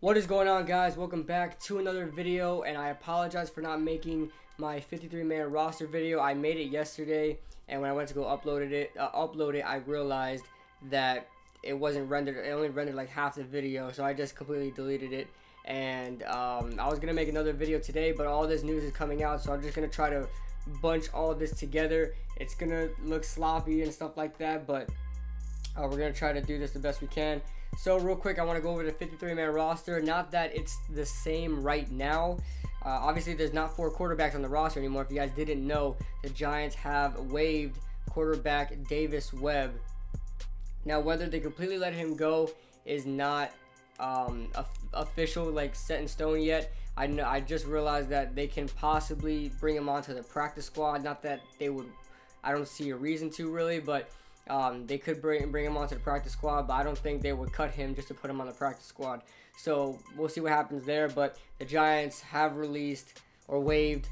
What is going on, guys? Welcome back to another video, and I apologize for not making my 53-man roster video. I made it yesterday, and when I went to go upload it, I realized that it wasn't rendered. It only rendered like half the video, so I just completely deleted it. And I was gonna make another video today, but all this news is coming out, so I'm just gonna try to bunch all of this together. It's gonna look sloppy and stuff like that, but we're gonna try to do this the best we can. So real quick, I want to go over the 53-man roster. Not that it's the same right now. Obviously, there's not 4 quarterbacks on the roster anymore. If you guys didn't know, the Giants have waived quarterback Webb. Now, whether they completely let him go is not official, like set in stone yet. I just realized that they can possibly bring him onto the practice squad. Not that they would. I don't see a reason to really, but they could bring him onto the practice squad, but I don't think they would cut him just to put him on the practice squad. So we'll see what happens there. But the Giants have released or waived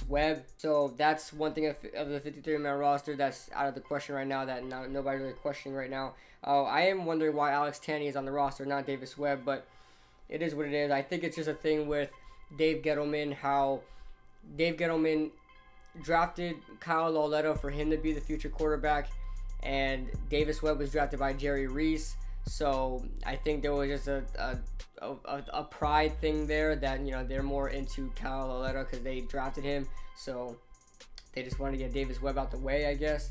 Webb. So that's one thing of the 53-man roster that's out of the question right now, that nobody's really questioning right now. I am wondering why Alex Tanney is on the roster, not Webb, but it is what it is. I think it's just a thing with Dave Gettleman, how Dave Gettleman drafted Kyle Lauletta for him to be the future quarterback, and Webb was drafted by Jerry Reese. So I think there was just a pride thing there, that, you know, they're more into Kyle Lauletta because they drafted him, so they just wanted to get Webb out the way, I guess.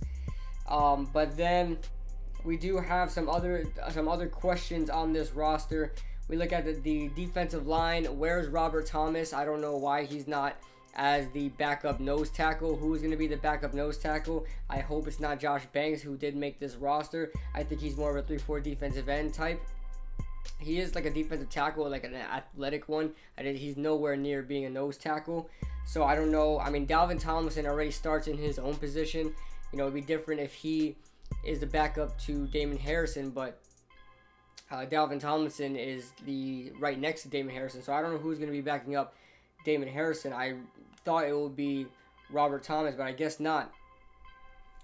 But then we do have some other questions on this roster. We look at the defensive line. Where's Robert Thomas? I don't know why he's not as the backup nose tackle. Who's going to be the backup nose tackle? I hope it's not Josh Banks, who did make this roster. I think he's more of a 3-4 defensive end type. He is like a defensive tackle, like an athletic one. He's nowhere near being a nose tackle. So I don't know. I mean, Dalvin Tomlinson already starts in his own position. You know, it'd be different if he is the backup to Damon Harrison, but Dalvin Tomlinson is right next to Damon Harrison. So I don't know who's going to be backing up Damon Harrison. I thought it would be Robert Thomas, but I guess not.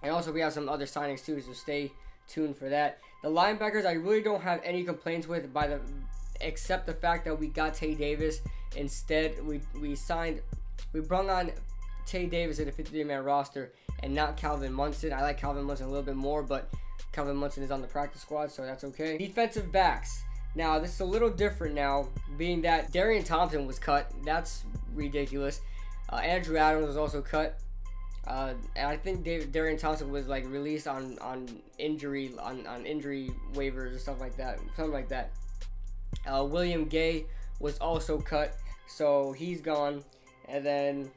And also we have some other signings too, so stay tuned for that. The linebackers, I really don't have any complaints with, except the fact that we got Tay Davis instead. We brought on Tay Davis at the 53-man roster and not Calvin Munson. I like Calvin Munson a little bit more, but Calvin Munson is on the practice squad, so that's okay. Defensive backs. Now, this is a little different now, being that Darian Thompson was cut. That's ridiculous. Andrew Adams was also cut. And I think Darian Thompson was like released on injury waivers or stuff like that. Something like that. William Gay was also cut, so he's gone. And then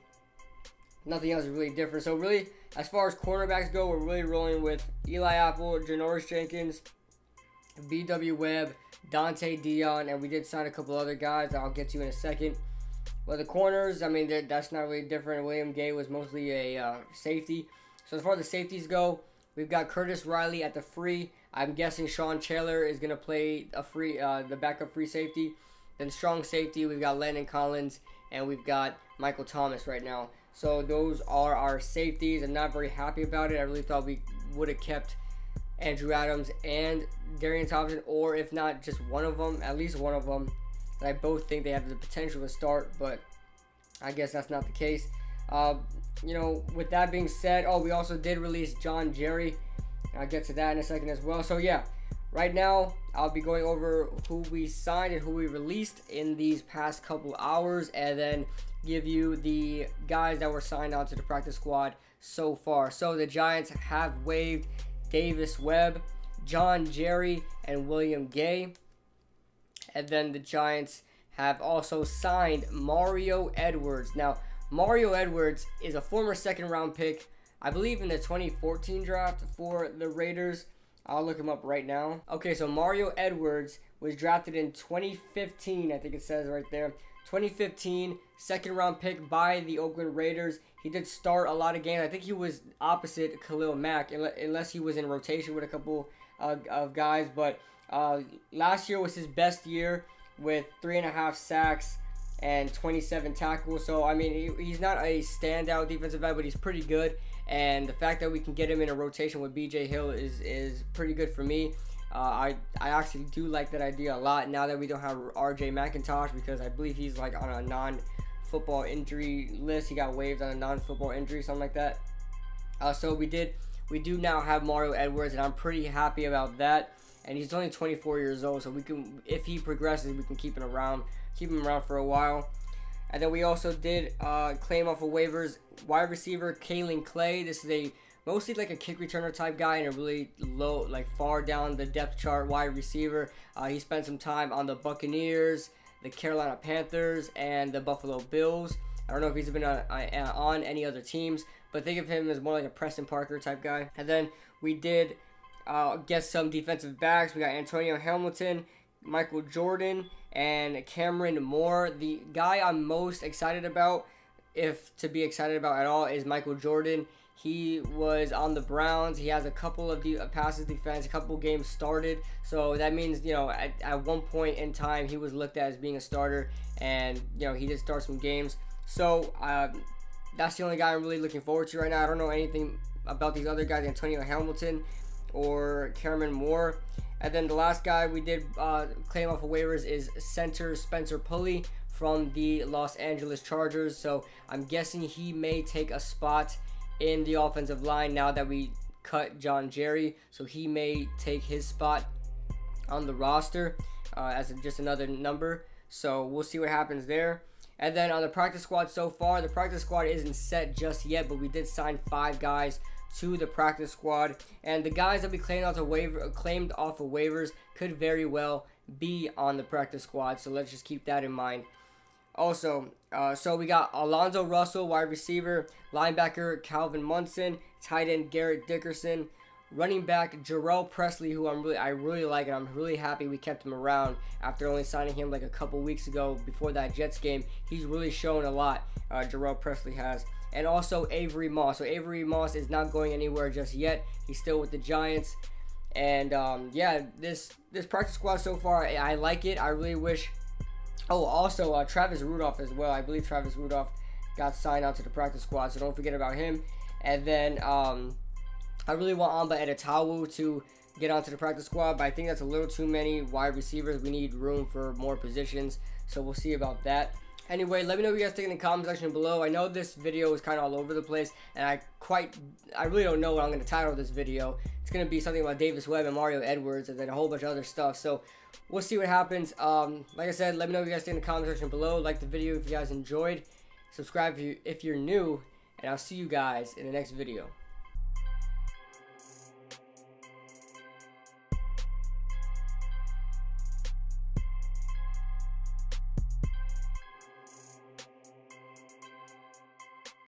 nothing else is really different. So really, as far as cornerbacks go, we're really rolling with Eli Apple, Janoris Jenkins, B.W. Webb, Dante Dion, and we did sign a couple other guys that I'll get to in a second. Well, the corners, I mean, that's not really different. William Gay was mostly a safety. So as far as the safeties go, we've got Curtis Riley at the free. I'm guessing Sean Chandler is going to play the backup free safety. Then strong safety, we've got Landon Collins, and we've got Michael Thomas right now. So those are our safeties. I'm not very happy about it. I really thought we would have kept Andrew Adams and Darian Thompson, or if not just one of them, at least one of them. And I both think they have the potential to start, but I guess that's not the case. You know, with that being said, we also did release John Jerry. I'll get to that in a second as well. So yeah, right now I'll be going over who we signed and who we released in these past couple hours, and then give you the guys that were signed onto the practice squad so far. So the Giants have waived Webb, John Jerry, and William Gay. And then the Giants have also signed Mario Edwards. Now, Mario Edwards is a former second-round pick, I believe in the 2014 draft for the Raiders. I'll look him up right now. Okay, so Mario Edwards was drafted in 2015, I think it says right there. 2015, second-round pick by the Oakland Raiders. He did start a lot of games. I think he was opposite Khalil Mack, unless he was in rotation with a couple of guys. But last year was his best year with 3.5 sacks and 27 tackles. So, I mean, he's not a standout defensive end, but he's pretty good. And the fact that we can get him in a rotation with B.J. Hill is pretty good for me. I actually do like that idea a lot now that we don't have RJ McIntosh, because I believe he's like on a non-football injury list. He got waived on a non-football injury, something like that. So we do now have Mario Edwards, and I'm pretty happy about that. And he's only 24 years old, so we can, if he progresses, we can keep him around for a while. And then we also did claim off of waivers wide receiver Kalen Clay. This is mostly like a kick returner type guy and a really low, like far down the depth chart wide receiver. He spent some time on the Buccaneers, the Carolina Panthers, and the Buffalo Bills. I don't know if he's been on any other teams, but think of him as more like a Preston Parker type guy. And then we did get some defensive backs. We got Antonio Hamilton, Michael Jordan, and Kamrin Moore. The guy I'm most excited about, if to be excited about at all, is Michael Jordan. He was on the Browns. He has a couple of passes defense, a couple games started. So that means, you know, at one point in time, he was looked at as being a starter, and, you know, he did start some games. So that's the only guy I'm really looking forward to right now. I don't know anything about these other guys, Antonio Hamilton or Kamrin Moore. And then the last guy we did claim off of waivers is center Spencer Pulley from the Los Angeles Chargers. So I'm guessing he may take a spot in the offensive line now that we cut John Jerry. So he may take his spot on the roster as just another number. So we'll see what happens there. And then on the practice squad so far, the practice squad isn't set just yet, but we did sign 5 guys to the practice squad, and the guys that we claimed off of waivers could very well be on the practice squad, so let's just keep that in mind. Also, so we got Alonzo Russell, wide receiver, linebacker Calvin Munson, tight end Garrett Dickerson, running back Jhurell Pressley, who I really like, and I'm really happy we kept him around after only signing him like a couple weeks ago before that Jets game. He's really shown a lot, Jhurell Pressley has. And also Avery Moss. So Avery Moss is not going anywhere just yet. He's still with the Giants. And yeah, this practice squad so far, I like it. I really wish. Oh, also Travis Rudolph as well. I believe Travis Rudolph got signed out to the practice squad, so don't forget about him. And then I really want Amba Edetawu to get onto the practice squad, but I think that's a little too many wide receivers. We need room for more positions, so we'll see about that. Anyway, let me know what you guys think in the comment section below. I know this video is kind of all over the place, and I really don't know what I'm going to title this video. It's going to be something about Davis Webb and Mario Edwards, and then a whole bunch of other stuff. So we'll see what happens. Like I said, let me know what you guys think in the comment section below. Like the video if you guys enjoyed. Subscribe if you're new, and I'll see you guys in the next video.